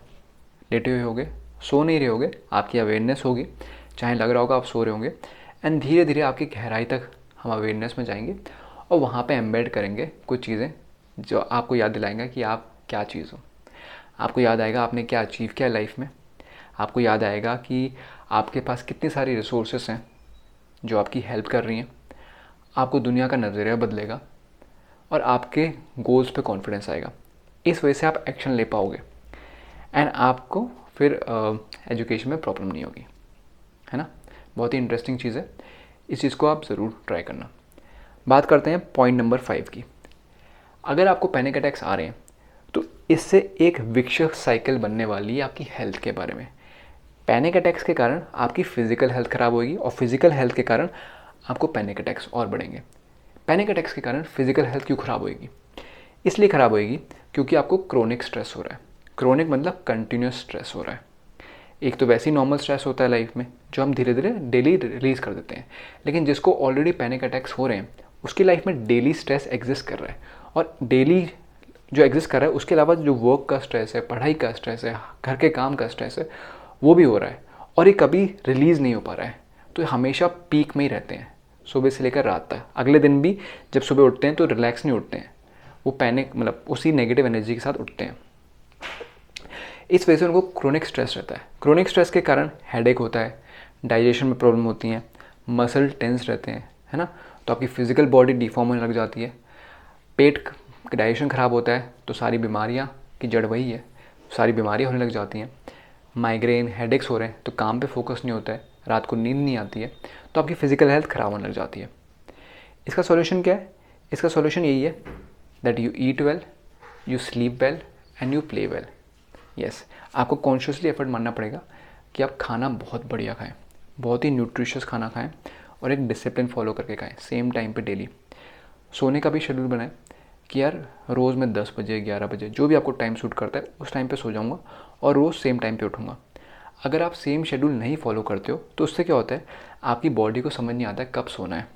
लेटे हुए होगे, सो नहीं रहे होगे, आपकी अवेयरनेस होगी, चाहे लग रहा होगा आप सो रहे होंगे, एंड धीरे धीरे आपकी गहराई तक हम अवेयरनेस में जाएंगे और वहाँ पे एम्बेड करेंगे कुछ चीज़ें जो आपको याद दिलाएंगे कि आप क्या चीज़ हो। आपको याद आएगा आपने क्या अचीव किया लाइफ में, आपको याद आएगा कि आपके पास कितनी सारी रिसोर्सेस हैं जो आपकी हेल्प कर रही हैं, आपको दुनिया का नज़रिया बदलेगा और आपके गोल्स पे कॉन्फिडेंस आएगा। इस वजह से आप एक्शन ले पाओगे, एंड आपको फिर एजुकेशन में प्रॉब्लम नहीं होगी, है ना। बहुत ही इंटरेस्टिंग चीज़ है, इस चीज़ को आप ज़रूर ट्राई करना। बात करते हैं पॉइंट नंबर 5 की। अगर आपको पैनिक अटैक्स आ रहे हैं तो इससे एक विकसित साइकिल बनने वाली है आपकी हेल्थ के बारे में। पैनिक अटैक्स के कारण आपकी फ़िज़िकल हेल्थ ख़राब होगी, और फिज़िकल हेल्थ के कारण आपको पैनिक अटैक्स और बढ़ेंगे। पैनिक अटैक्स के कारण फिज़िकल हेल्थ क्यों ख़राब होएगी? इसलिए ख़राब होएगी क्योंकि आपको क्रोनिक स्ट्रेस हो रहा है। क्रोनिक मतलब कंटिन्यूस स्ट्रेस हो रहा है। एक तो वैसे ही नॉर्मल स्ट्रेस होता है लाइफ में, जो हम धीरे धीरे डेली रिलीज़ कर देते हैं, लेकिन जिसको ऑलरेडी पैनिक अटैक्स हो रहे हैं उसकी लाइफ में डेली स्ट्रेस एग्जिस्ट कर रहा है, और डेली जो एग्जिस्ट कर रहा है उसके अलावा जो वर्क का स्ट्रेस है, पढ़ाई का स्ट्रेस है, घर के काम का स्ट्रेस है, वो भी हो रहा है, और ये कभी रिलीज़ नहीं हो पा रहा है। तो ये हमेशा पीक में ही रहते हैं, सुबह से लेकर रात तक। अगले दिन भी जब सुबह उठते हैं तो रिलैक्स नहीं उठते हैं, वो पैनिक मतलब उसी नेगेटिव एनर्जी के साथ उठते हैं। इस वजह से उनको क्रोनिक स्ट्रेस रहता है। क्रोनिक स्ट्रेस के कारण हेडेक होता है, डाइजेशन में प्रॉब्लम होती हैं, मसल टेंस रहते हैं, है ना। तो आपकी फिजिकल बॉडी डिफॉर्म होने लग जाती है, पेट डाइजेशन ख़राब होता है तो सारी बीमारियाँ की जड़ वही है, सारी बीमारियाँ होने लग जाती हैं। माइग्रेन हेडेक्स हो रहे हैं तो काम पे फोकस नहीं होता है, रात को नींद नहीं आती है, तो आपकी फ़िज़िकल हेल्थ ख़राब होने लग जाती है। इसका सॉल्यूशन क्या है? इसका सॉल्यूशन यही है that you eat well, you sleep well and you play well. Yes, आपको कॉन्शियसली एफर्ट मानना पड़ेगा कि आप खाना बहुत बढ़िया खाएं, बहुत ही न्यूट्रिशियस खाना खाएं, और एक डिसिप्लिन फॉलो करके खाएं, सेम टाइम पे डेली। सोने का भी शेड्यूल बनाएं कि यार रोज़ मैं 10 बजे 11 बजे जो भी आपको टाइम सूट करता है उस टाइम पे सो जाऊंगा, और रोज़ सेम टाइम पे उठूँगा। अगर आप सेम शेड्यूल नहीं फॉलो करते हो तो उससे क्या होता है, आपकी बॉडी को समझ नहीं आता है कब सोना है,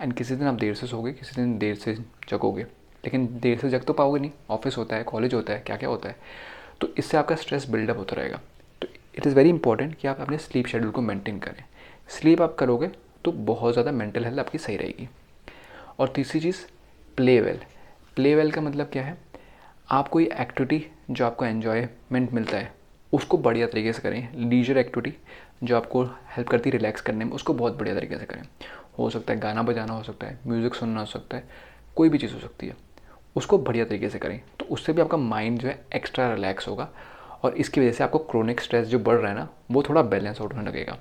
एंड किसी दिन आप देर से सोओगे, किसी दिन देर से जगोगे, लेकिन देर से जग तो पाओगे नहीं, ऑफिस होता है, कॉलेज होता है, क्या क्या होता है। तो इससे आपका स्ट्रेस बिल्डअप होता रहेगा। तो इट इज़ वेरी इंपॉर्टेंट कि आप अपने स्लीप शेड्यूल को मेंटेन करें। स्लीप आप करोगे तो बहुत ज़्यादा मेंटल हेल्थ आपकी सही रहेगी। और तीसरी चीज़, प्ले वेल। प्ले वेल का मतलब क्या है? आप कोई एक्टिविटी जो आपको एन्जॉयमेंट मिलता है उसको बढ़िया तरीके से करें। लीजर एक्टिविटी जो आपको हेल्प करती है रिलैक्स करने में, उसको बहुत बढ़िया तरीके से करें। हो सकता है गाना बजाना, हो सकता है म्यूज़िक सुनना, हो सकता है कोई भी चीज़ हो सकती है, उसको बढ़िया तरीके से करें। तो उससे भी आपका माइंड जो है एक्स्ट्रा रिलैक्स होगा, और इसकी वजह से आपको क्रोनिक स्ट्रेस जो बढ़ रहा है ना, वो थोड़ा बैलेंस आउट होने लगेगा,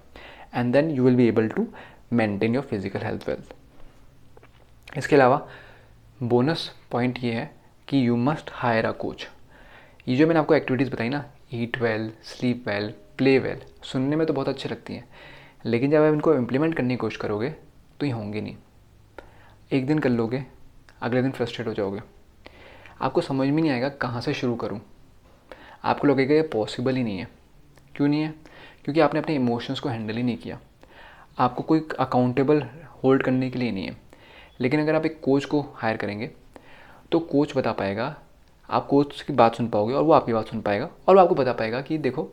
and then you will be able to maintain your physical health wealth. इसके अलावा बोनस पॉइंट ये है कि you must hire a coach. ये जो मैंने आपको एक्टिविटीज़ बताई ना, eat well, sleep well, play well, सुनने में तो बहुत अच्छी लगती हैं, लेकिन जब आप इनको इम्प्लीमेंट करने की कोशिश करोगे तो ये होंगे नहीं। एक दिन कर लोगे, अगले दिन फ्रस्ट्रेट हो जाओगे, आपको समझ में नहीं आएगा कहाँ से शुरू करूँ, आपको लगेगा ये पॉसिबल ही नहीं है। क्यों नहीं है? क्योंकि आपने अपने इमोशंस को हैंडल ही नहीं किया, आपको कोई अकाउंटेबल होल्ड करने के लिए नहीं है। लेकिन अगर आप एक कोच को हायर करेंगे तो कोच बता पाएगा, आप कोच की बात सुन पाओगे और वो आपकी बात सुन पाएगा, और वो आपको बता पाएगा कि देखो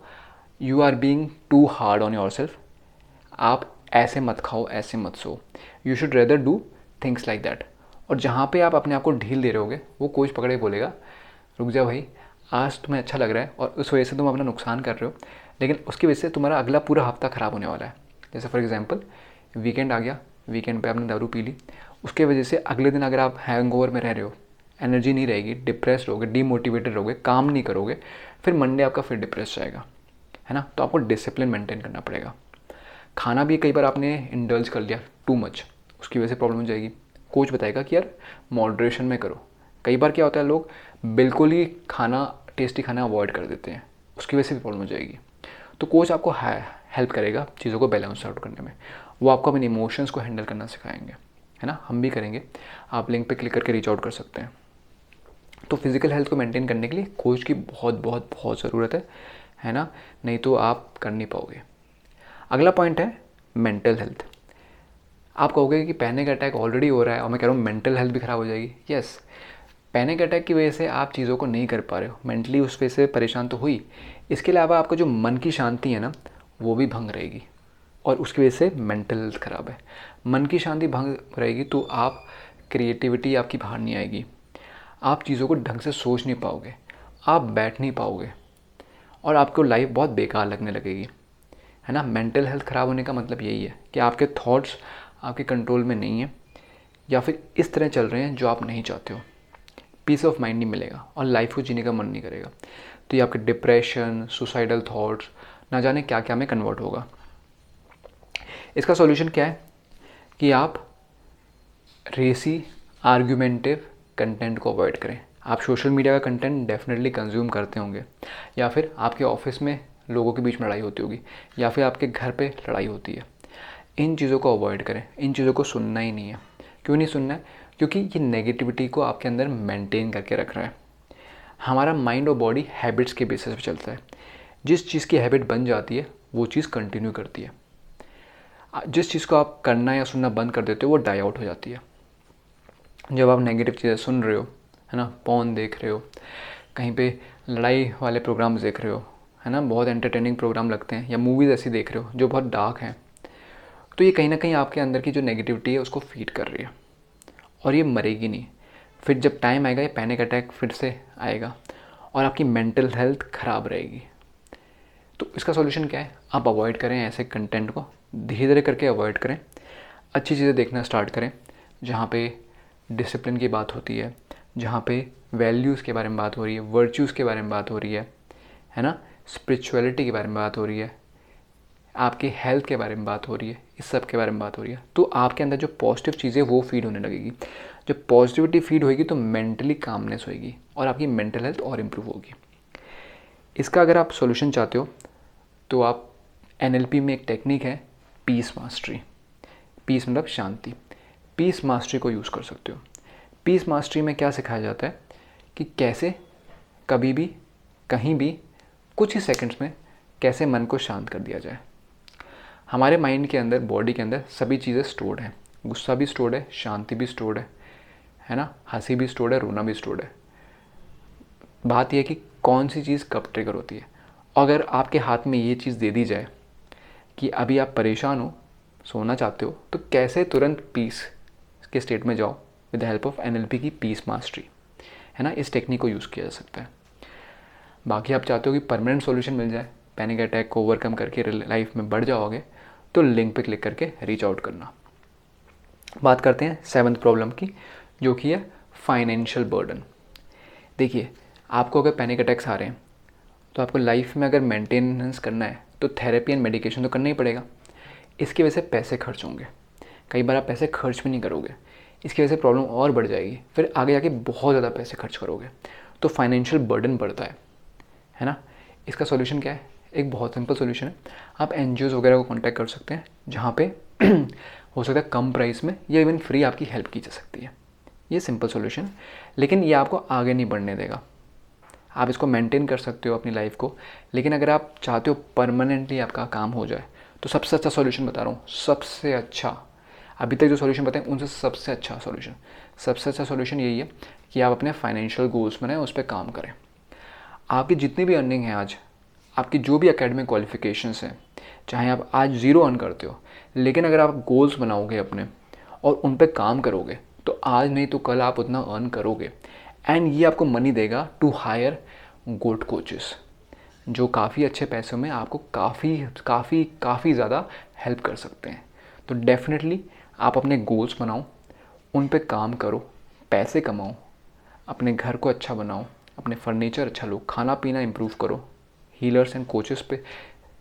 you are being too hard on yourself, आप ऐसे मत खाओ, ऐसे मत सो, you should rather do things like that. और जहाँ पे आप अपने आप को ढील दे रहे होगे, वो कोच पकड़ के बोलेगा रुक जा भाई, आज तुम्हें अच्छा लग रहा है और उस वजह से तुम अपना नुकसान कर रहे हो, लेकिन उसकी वजह से तुम्हारा अगला पूरा हफ्ता ख़राब होने वाला है। जैसे फॉर एग्जांपल वीकेंड आ गया, वीकेंड पे आपने दारू पी ली, उसके वजह से अगले दिन अगर आप हैंगओवर में रह रहे हो, एनर्जी नहीं रहेगी, डिप्रेस्ड रहोगे, डीमोटिवेटेड रहोगे, काम नहीं करोगे, फिर मंडे आपका फिर डिप्रेस जाएगा, है ना। तो आपको डिसिप्लिन मेंटेन करना पड़ेगा। खाना भी कई बार आपने इंडल्ज कर लिया टू मच, उसकी वजह से प्रॉब्लम हो जाएगी। कोच बताएगा कि यार मॉडरेशन में करो। कई बार क्या होता है, लोग बिल्कुल ही खाना, टेस्टी खाना अवॉइड कर देते हैं, उसकी वजह से भी प्रॉब्लम हो जाएगी। तो कोच आपको हेल्प करेगा चीज़ों को बैलेंस आउट करने में। वो आपको अपने इमोशंस को हैंडल करना सिखाएंगे, है ना। हम भी करेंगे, आप लिंक पे क्लिक करके रीच आउट कर सकते हैं। तो फिज़िकल हेल्थ को मेंटेन करने के लिए कोच की बहुत बहुत बहुत ज़रूरत है ना, नहीं तो आप कर नहीं पाओगे। अगला पॉइंट है मेंटल हेल्थ। आप कहोगे कि पैनिक अटैक ऑलरेडी हो रहा है और मैं कह रहा हूँ मेंटल हेल्थ भी ख़राब हो जाएगी। यस, पैनिक अटैक की वजह से आप चीज़ों को नहीं कर पा रहे हो, मेंटली उस वजह से परेशान तो हुई, इसके अलावा आपका जो मन की शांति है ना, वो भी भंग रहेगी और उसकी वजह से मेंटल हेल्थ ख़राब है। मन की शांति भंग रहेगी तो आप क्रिएटिविटी आपकी बाहर नहीं आएगी, आप चीज़ों को ढंग से सोच नहीं पाओगे, आप बैठ नहीं पाओगे और आपको लाइफ बहुत बेकार लगने लगेगी, है ना। मेंटल हेल्थ ख़राब होने का मतलब यही है कि आपके थॉट्स आपके कंट्रोल में नहीं है या फिर इस तरह चल रहे हैं जो आप नहीं चाहते हो। पीस ऑफ माइंड नहीं मिलेगा और लाइफ को जीने का मन नहीं करेगा। तो ये आपके डिप्रेशन, सुसाइडल थॉट्स, ना जाने क्या क्या में कन्वर्ट होगा। इसका सॉल्यूशन क्या है कि आप रेसी आर्ग्यूमेंटिव कंटेंट को अवॉइड करें। आप सोशल मीडिया का कंटेंट डेफिनेटली कंज्यूम करते होंगे, या फिर आपके ऑफिस में लोगों के बीच में लड़ाई होती होगी, या फिर आपके घर पे लड़ाई होती है। इन चीज़ों को अवॉइड करें, इन चीज़ों को सुनना ही नहीं है। क्यों नहीं सुनना है? क्योंकि ये नेगेटिविटी को आपके अंदर मेंटेन करके रख रहा है। हमारा माइंड और बॉडी हैबिट्स के बेसिस पे चलता है। जिस चीज़ की हैबिट बन जाती है वो चीज़ कंटिन्यू करती है। जिस चीज़ को आप करना या सुनना बंद कर देते हो वो डाई आउट हो जाती है। जब आप नेगेटिव चीज़ें सुन रहे हो, है ना, पॉर्न देख रहे हो, कहीं पे लड़ाई वाले प्रोग्राम्स देख रहे हो, है ना, बहुत एंटरटेनिंग प्रोग्राम लगते हैं, या मूवीज़ ऐसी देख रहे हो जो बहुत डार्क हैं, तो ये कहीं ना कहीं आपके अंदर की जो नेगेटिविटी है उसको फीड कर रही है और ये मरेगी नहीं। फिर जब टाइम आएगा ये पैनिक अटैक फिर से आएगा और आपकी मेंटल हेल्थ ख़राब रहेगी। तो इसका सॉल्यूशन क्या है? आप अवॉइड करें ऐसे कंटेंट को, धीरे धीरे करके अवॉइड करें, अच्छी चीज़ें देखना स्टार्ट करें जहाँ पे डिसिप्लिन की बात होती है, जहाँ पे वैल्यूज़ के बारे में बात हो रही है, वर्च्यूज़ के बारे में बात हो रही है ना, स्पिरिचुअलिटी के बारे में बात हो रही है, आपके हेल्थ के बारे में बात हो रही है, इस सब के बारे में बात हो रही है। तो आपके अंदर जो पॉजिटिव चीज़ें वो फीड होने लगेगी। जब पॉजिटिविटी फीड होगी तो मेंटली कामनेस होगी और आपकी मेंटल हेल्थ और इम्प्रूव होगी। इसका अगर आप सॉल्यूशन चाहते हो तो आप NLP में एक टेक्निक है पीस मास्टरी। पीस मतलब शांति। पीस मास्टरी को यूज़ कर सकते हो। पीस मास्टरी में क्या सिखाया जाता है कि कैसे कभी भी कहीं भी कुछ ही सेकंड्स में कैसे मन को शांत कर दिया जाए। हमारे माइंड के अंदर, बॉडी के अंदर सभी चीज़ें स्टोर्ड हैं। गुस्सा भी स्टोर्ड है, शांति भी स्टोर्ड है ना, हंसी भी स्टोर्ड है, रोना भी स्टोर्ड है। बात यह है कि कौन सी चीज़ कब ट्रिगर होती है। अगर आपके हाथ में ये चीज़ दे दी जाए कि अभी आप परेशान हो, सोना चाहते हो, तो कैसे तुरंत पीस के स्टेट में जाओ with the help of NLP की पीस मास्टरी, है ना। इस टेक्निक को यूज़ किया जा सकता है। बाकी आप चाहते हो कि परमानेंट सॉल्यूशन मिल जाए, पैनिक अटैक को ओवरकम करके लाइफ में बढ़ जाओगे, तो लिंक पे क्लिक करके रीच आउट करना। बात करते हैं 7th प्रॉब्लम की, जो कि है फाइनेंशियल बर्डन। देखिए, आपको अगर पैनिक अटैक्स आ रहे हैं तो आपको लाइफ में अगर मेंटेनेंस करना है तो थेरेपी एंड मेडिकेशन तो करना ही पड़ेगा। इसकी वजह से पैसे खर्च होंगे, कई बार आप पैसे खर्च भी नहीं करोगे, इसकी वजह से प्रॉब्लम और बढ़ जाएगी, फिर आगे जाके बहुत ज़्यादा पैसे खर्च करोगे, तो फाइनेंशियल बर्डन बढ़ता है ना। इसका सॉल्यूशन क्या है? एक बहुत सिंपल सॉल्यूशन है। आप NGOs वगैरह को कांटेक्ट कर सकते हैं जहाँ पे हो सकता है कम प्राइस में या इवन फ्री आपकी हेल्प की जा सकती है। ये सिंपल सॉल्यूशन है, लेकिन ये आपको आगे नहीं बढ़ने देगा। आप इसको मेंटेन कर सकते हो अपनी लाइफ को, लेकिन अगर आप चाहते हो परमानेंटली आपका काम हो जाए तो सबसे अच्छा सॉल्यूशन बता रहा हूँ, सबसे अच्छा, अभी तक जो सॉल्यूशन बताएं उनसे सबसे अच्छा सॉल्यूशन यही है कि आप अपने फाइनेंशियल गोल्स बनाएं, उस पर काम करें। आपकी जितनी भी अर्निंग है आज, आपकी जो भी एकेडमिक क्वालिफिकेशंस हैं, चाहे आप आज 0 अर्न करते हो, लेकिन अगर आप गोल्स बनाओगे अपने और उन पर काम करोगे तो आज नहीं तो कल आप उतना अर्न करोगे। एंड ये आपको मनी देगा टू हायर गुड कोचेस जो काफ़ी अच्छे पैसों में आपको काफ़ी ज़्यादा हेल्प कर सकते हैं। तो डेफिनेटली आप अपने गोल्स बनाओ, उन पे काम करो, पैसे कमाओ, अपने घर को अच्छा बनाओ, अपने फर्नीचर अच्छा लो, खाना पीना इम्प्रूव करो, हीलर्स एंड कोचेस पे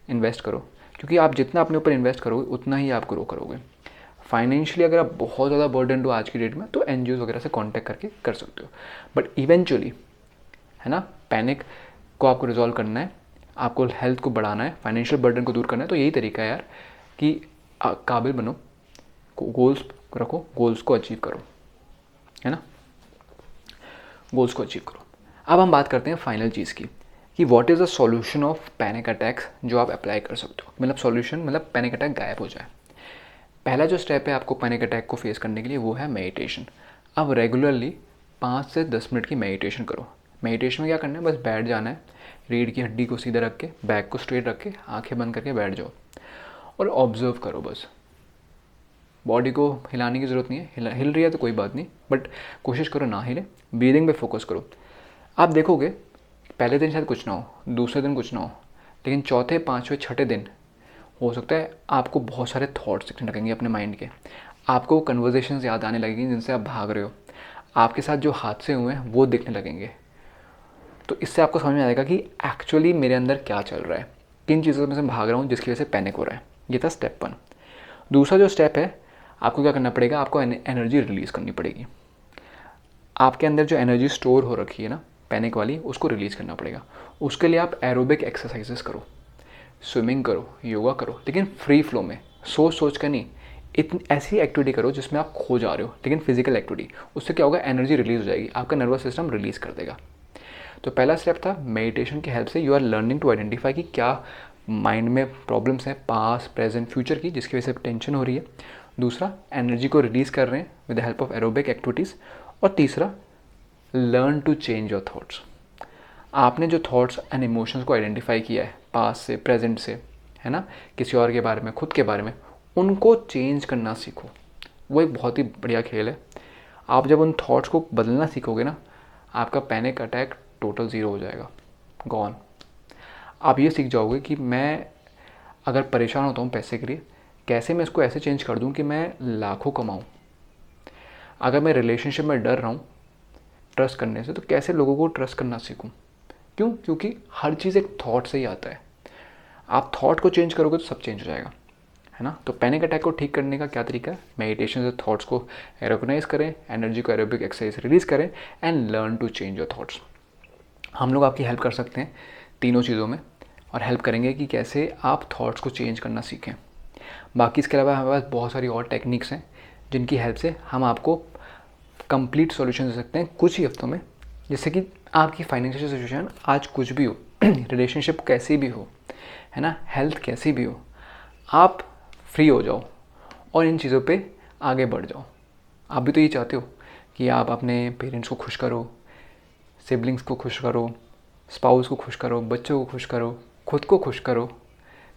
इन्वेस्ट करो, क्योंकि आप जितना अपने ऊपर इन्वेस्ट करोगे उतना ही आप ग्रो करोगे। फाइनेंशियली अगर आप बहुत ज़्यादा बर्डन हो आज की डेट में तो एनजीओ वगैरह से कांटेक्ट करके कर सकते हो, बट इवेंचुअली है ना, पैनिक को आपको रिजॉल्व करना है, आपको हेल्थ को बढ़ाना है, फाइनेंशियल बर्डन को दूर करना है, तो यही तरीका है यार कि काबिल बनो, गोल्स रखो, गोल्स को अचीव करो, है ना, गोल्स को अचीव करो। अब हम बात करते हैं फाइनल चीज़ की कि what is the solution of panic attacks जो आप अप्लाई कर सकते हो, मतलब सॉल्यूशन मतलब पैनिक अटैक गायब हो जाए। पहला जो स्टेप है आपको पैनिक अटैक को फेस करने के लिए वो है मेडिटेशन। अब रेगुलरली 5 से 10 मिनट की मेडिटेशन करो। मेडिटेशन में क्या करना है, बस बैठ जाना है, रीढ़ की हड्डी को सीधा रख के, बैक को स्ट्रेट रख के, आंखें बंद करके बैठ जाओ और ऑब्जर्व करो। बस बॉडी को हिलाने की ज़रूरत नहीं है, हिल रही है तो कोई बात नहीं, बट कोशिश करो ना हिले। ब्रीदिंग पे फोकस करो। आप देखोगे पहले दिन शायद कुछ ना हो, दूसरे दिन कुछ ना हो, लेकिन चौथे, पाँचवें, छठे दिन हो सकता है आपको बहुत सारे थॉट्स दिखने लगेंगे अपने माइंड के, आपको कन्वर्जेशंस याद आने लगेंगी जिनसे आप भाग रहे हो, आपके साथ जो हादसे हुए हैं वो दिखने लगेंगे। तो इससे आपको समझ में आएगा कि एक्चुअली मेरे अंदर क्या चल रहा है, किन चीज़ों में से भाग रहा हूँ जिसकी वजह से पैनिक हो रहा है। ये था स्टेप 1। दूसरा जो स्टेप है, आपको क्या करना पड़ेगा, आपको एनर्जी रिलीज़ करनी पड़ेगी। आपके अंदर जो एनर्जी स्टोर हो रखी है ना पैनिक वाली, उसको रिलीज़ करना पड़ेगा। उसके लिए आप एरोबिक एक्सरसाइजेस करो, स्विमिंग करो, योगा करो, लेकिन फ्री फ्लो में, सोच सोच कर नहीं। इतनी ऐसी एक्टिविटी करो जिसमें आप खो जा रहे हो, लेकिन फिजिकल एक्टिविटी। उससे क्या होगा, एनर्जी रिलीज हो जाएगी, आपका नर्वस सिस्टम रिलीज़ कर देगा। तो पहला स्टेप था मेडिटेशन की हेल्प से you are learning to identify कि क्या माइंड में प्रॉब्लम्स हैं पास्ट प्रेजेंट फ्यूचर की जिसकी वजह से टेंशन हो रही है। दूसरा, एनर्जी को रिलीज़ कर रहे हैं with the help of aerobic activities. और तीसरा, learn to change your thoughts. आपने जो थॉट्स एंड इमोशंस को आइडेंटिफाई किया है पास्ट से प्रेजेंट से, है ना, किसी और के बारे में, खुद के बारे में, उनको चेंज करना सीखो। वो एक बहुत ही बढ़िया खेल है। आप जब उन थॉट्स को बदलना सीखोगे ना, आपका पैनिक अटैक टोटल ज़ीरो हो जाएगा, गॉन। आप ये सीख जाओगे कि मैं अगर परेशान होता हूँ पैसे के लिए, कैसे मैं इसको ऐसे चेंज कर दूँ कि मैं लाखों कमाऊँ। अगर मैं रिलेशनशिप में डर रहा हूँ ट्रस्ट करने से, तो कैसे लोगों को ट्रस्ट करना सीखूँ। क्यों? क्योंकि हर चीज़ एक थॉट से ही आता है। आप थॉट को चेंज करोगे तो सब चेंज हो जाएगा, है ना। तो पैनिक अटैक को ठीक करने का क्या तरीका है, मेडिटेशन से थॉट्स को रिकॉग्नाइज करें, एनर्जी को एरोबिक एक्सरसाइज रिलीज़ करें and learn to change your thoughts. हम लोग आपकी हेल्प कर सकते हैं तीनों चीज़ों में, और हेल्प करेंगे कि कैसे आप थॉट्स को चेंज करना सीखें। बाकी इसके अलावा हमारे पास बहुत सारी और टेक्निक्स हैं जिनकी हेल्प से हम आपको कंप्लीट सॉल्यूशन दे सकते हैं कुछ ही हफ्तों में। जैसे कि आपकी फाइनेंशियल सिचुएशन आज कुछ भी हो, रिलेशनशिप कैसी भी हो, है ना, हेल्थ कैसी भी हो, आप फ्री हो जाओ और इन चीज़ों पे आगे बढ़ जाओ। आप भी तो ये चाहते हो कि आप अपने पेरेंट्स को खुश करो, सिबलिंग्स को खुश करो, स्पाउस को खुश करो, बच्चों को खुश करो, खुद को खुश करो,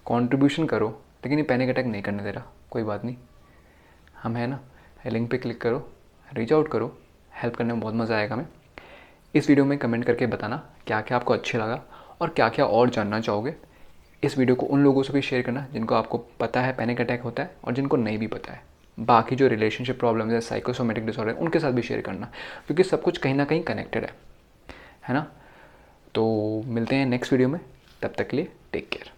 कंट्रीब्यूशन करो। लेकिन ये पैनिक अटैक नहीं करने दे रहा, कोई बात नहीं, हम है ना, लिंक पे क्लिक करो, रीच आउट करो, हेल्प करने में बहुत मज़ा आएगा हमें। इस वीडियो में कमेंट करके बताना क्या क्या आपको अच्छा लगा और क्या क्या और जानना चाहोगे। इस वीडियो को उन लोगों से भी शेयर करना जिनको आपको पता है पैनिक अटैक होता है और जिनको नहीं भी पता है। बाकी जो रिलेशनशिप प्रॉब्लम्स है, साइकोसोमेटिक डिसऑर्डर, उनके साथ भी शेयर करना, क्योंकि सब कुछ कहीं ना कहीं कनेक्टेड है ना। तो मिलते हैं नेक्स्ट वीडियो में, तब तक के लिए टेक केयर।